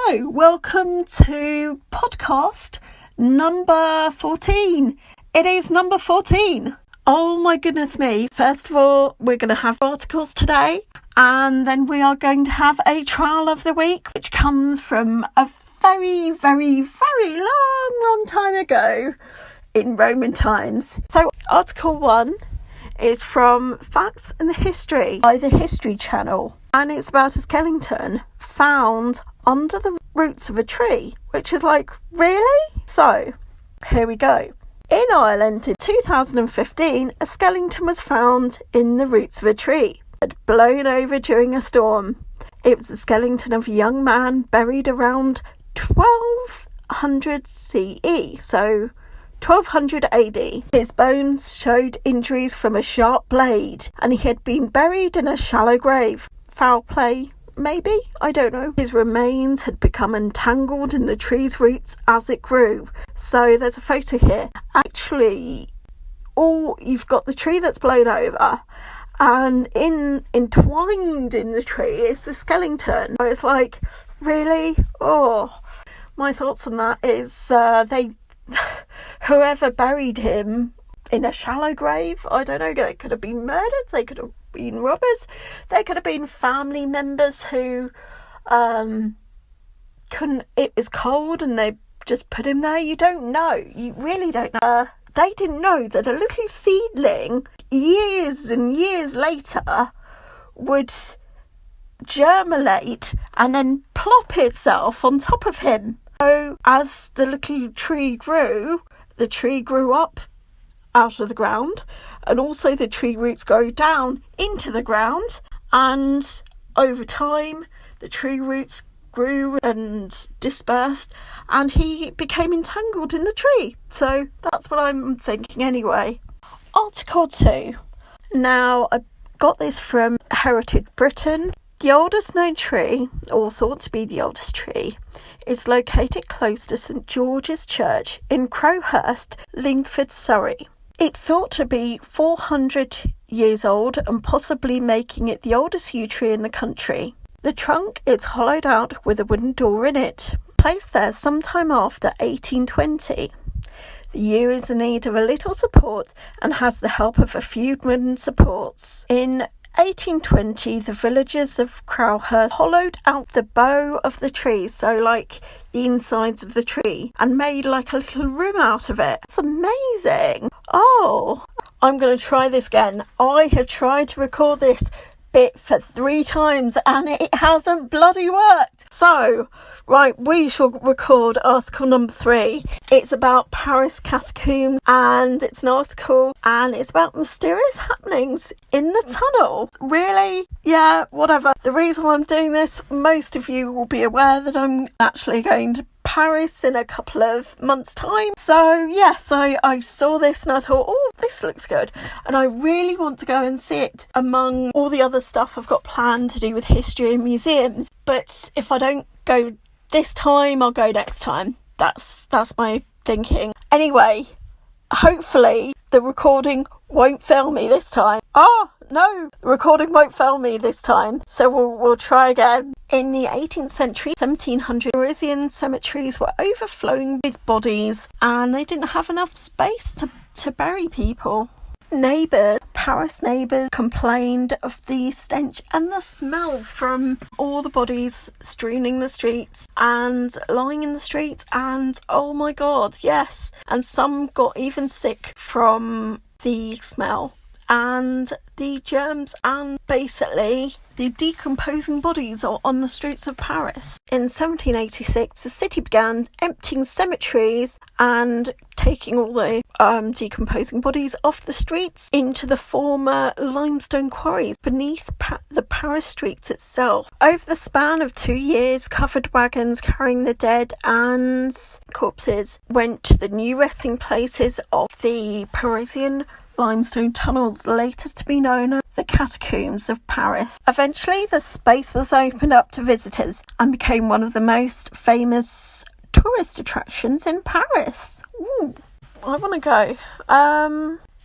So, welcome to podcast number 14. It is number 14. Oh my goodness me. First of all, we're going to have articles today, and then we are going to have a trial of the week, which comes from a very, very, very long time ago in Roman times. So, article 1 is from Facts and History by the History Channel, and it's about a skeleton found under the roots of a tree, which is like, really? So, here we go. In Ireland in 2015, a skeleton was found in the roots of a tree that had blown over during a storm. It was the skeleton of a young man buried around 1200 CE, so 1200 AD. His bones showed injuries from a sharp blade, and he had been buried in a shallow grave. Foul play, maybe? I don't know. His remains had become entangled in the tree's roots as it grew. So there's a photo here. Actually, you've got the tree that's blown over, and entwined in the tree is the skeleton. It's like, really? Oh, my thoughts on that is whoever buried him in a shallow grave, I don't know, they could have been murdered, they could have been robbers, they could have been family members who it was cold and they just put him there. You don't know, you really don't know. They didn't know that a little seedling years and years later would germinate and then plop itself on top of him. So as the little tree grew, the tree grew up out of the ground, and also the tree roots go down into the ground, and over time the tree roots grew and dispersed, and he became entangled in the tree. So that's what I'm thinking anyway. Article 2. Now, I got this from Heritage Britain. The oldest known tree, or thought to be the oldest tree, is located close to St George's Church in Crowhurst, Lingford, Surrey. It's thought to be 400 years old and possibly making it the oldest yew tree in the country. The trunk is hollowed out with a wooden door in it, placed there sometime after 1820. The yew is in need of a little support and has the help of a few wooden supports. In 1820, the villagers of Crowhurst hollowed out the bow of the tree, so like the insides of the tree, and made like a little room out of it. It's amazing. Oh, I'm going to try this again. I have tried to record this bit for 3 times and it hasn't bloody worked. So, right, we shall record article number 3. It's about Paris Catacombs, and it's an article, and it's about mysterious happenings in the tunnel. Really? Yeah, whatever. The reason why I'm doing this, most of you will be aware that I'm actually going to Paris in a couple of months' time. So yes, I saw this and I thought, oh, this looks good, and I really want to go and see it among all the other stuff I've got planned to do with history and museums. But if I don't go this time, I'll go next time. That's my thinking. Anyway, hopefully the recording won't fail me this time. No, the recording won't fail me this time, so we'll try again. In the 18th century, 1700, Parisian cemeteries were overflowing with bodies, and they didn't have enough space to bury people. Paris neighbours complained of the stench and the smell from all the bodies strewing the streets and lying in the streets, and oh my god, yes, and some got even sick from the smell and the germs and basically the decomposing bodies are on the streets of Paris. In 1786, the city began emptying cemeteries and taking all the decomposing bodies off the streets into the former limestone quarries beneath the Paris streets itself. Over the span of 2 years, covered wagons carrying the dead and corpses went to the new resting places of the Parisian limestone tunnels, later to be known as the Catacombs of Paris. Eventually, the space was opened up to visitors and became one of the most famous tourist attractions in Paris. Ooh, I want to go.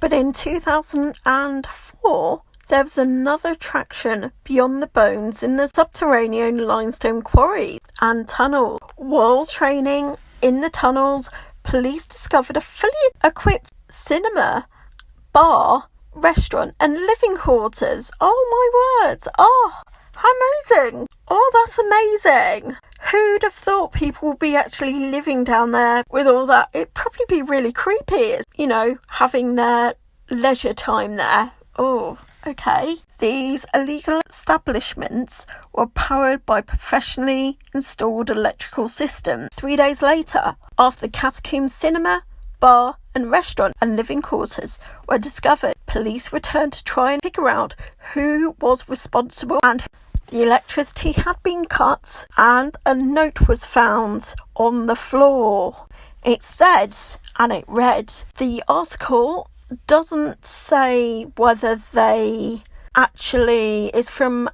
But in 2004, There was another attraction beyond the bones in the subterranean limestone quarries and tunnels. While training in the tunnels, police discovered a fully equipped cinema, bar, restaurant and living quarters. Oh my words. Oh, how amazing. Oh, that's amazing. Who'd have thought people would be actually living down there with all that? It'd probably be really creepy, having their leisure time there. Oh, okay. These illegal establishments were powered by professionally installed electrical systems. 3 days later, after the Catacombs cinema, bar and restaurant and living quarters were discovered, police returned to try and figure out who was responsible, and the electricity had been cut and a note was found on the floor. It said, and it read, the article doesn't say whether they actually is from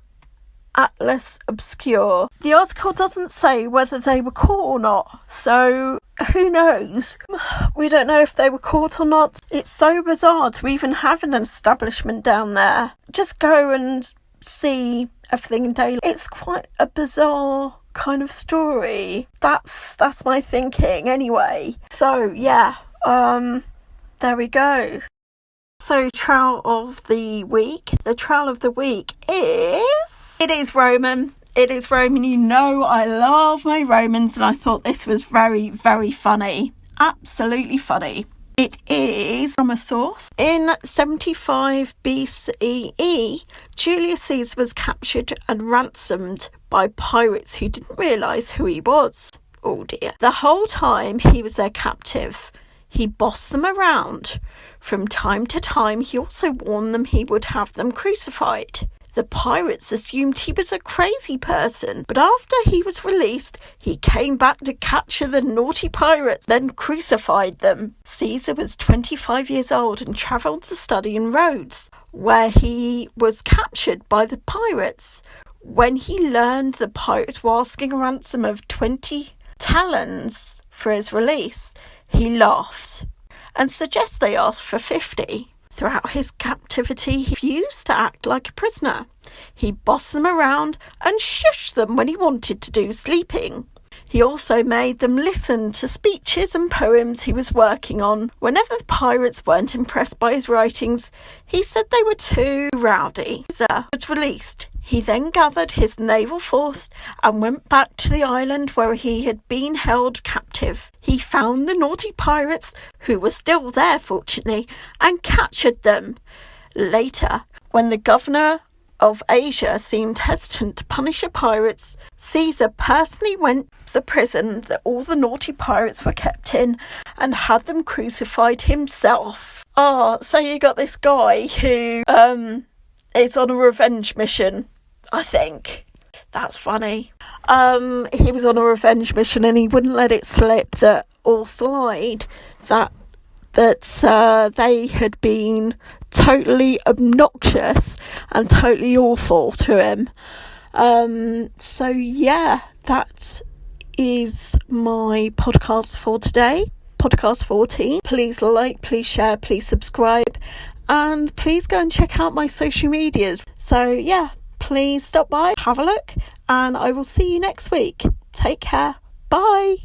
Atlas Obscure. The article doesn't say whether they were caught or not, so who knows? We don't know if they were caught or not. It's so bizarre to even have an establishment down there. Just go and see everything in daylight. It's quite a bizarre kind of story. That's my thinking anyway. So yeah, there we go. So trowel of the week. The trowel of the week is... It is Roman. It is Roman. You know I love my Romans, and I thought this was very, very funny. Absolutely funny. It is from a source. In 75 BCE, Julius Caesar was captured and ransomed by pirates who didn't realise who he was. Oh dear. The whole time he was their captive, he bossed them around. From time to time, he also warned them he would have them crucified. The pirates assumed he was a crazy person, but after he was released, he came back to capture the naughty pirates, then crucified them. Caesar was 25 years old and travelled to study in Rhodes, where he was captured by the pirates. When he learned the pirates were asking a ransom of 20 talents for his release, he laughed and suggests they ask for 50. Throughout his captivity, he refused to act like a prisoner. He bossed them around and shushed them when he wanted to do sleeping. He also made them listen to speeches and poems he was working on. Whenever the pirates weren't impressed by his writings, he said they were too rowdy. Caesar was released. He then gathered his naval force and went back to the island where he had been held captive. He found the naughty pirates, who were still there fortunately, and captured them. Later, when the governor of Asia seemed hesitant to punish the pirates, Caesar personally went to the prison that all the naughty pirates were kept in and had them crucified himself. So you got this guy who is on a revenge mission, I think. That's funny. He was on a revenge mission and he wouldn't let it slip that they had been totally obnoxious and totally awful to him. So yeah, that is my podcast for today. Podcast 14. Please like, please share, please subscribe, and please go and check out my social medias. So yeah, please stop by, have a look, and I will see you next week. Take care. Bye.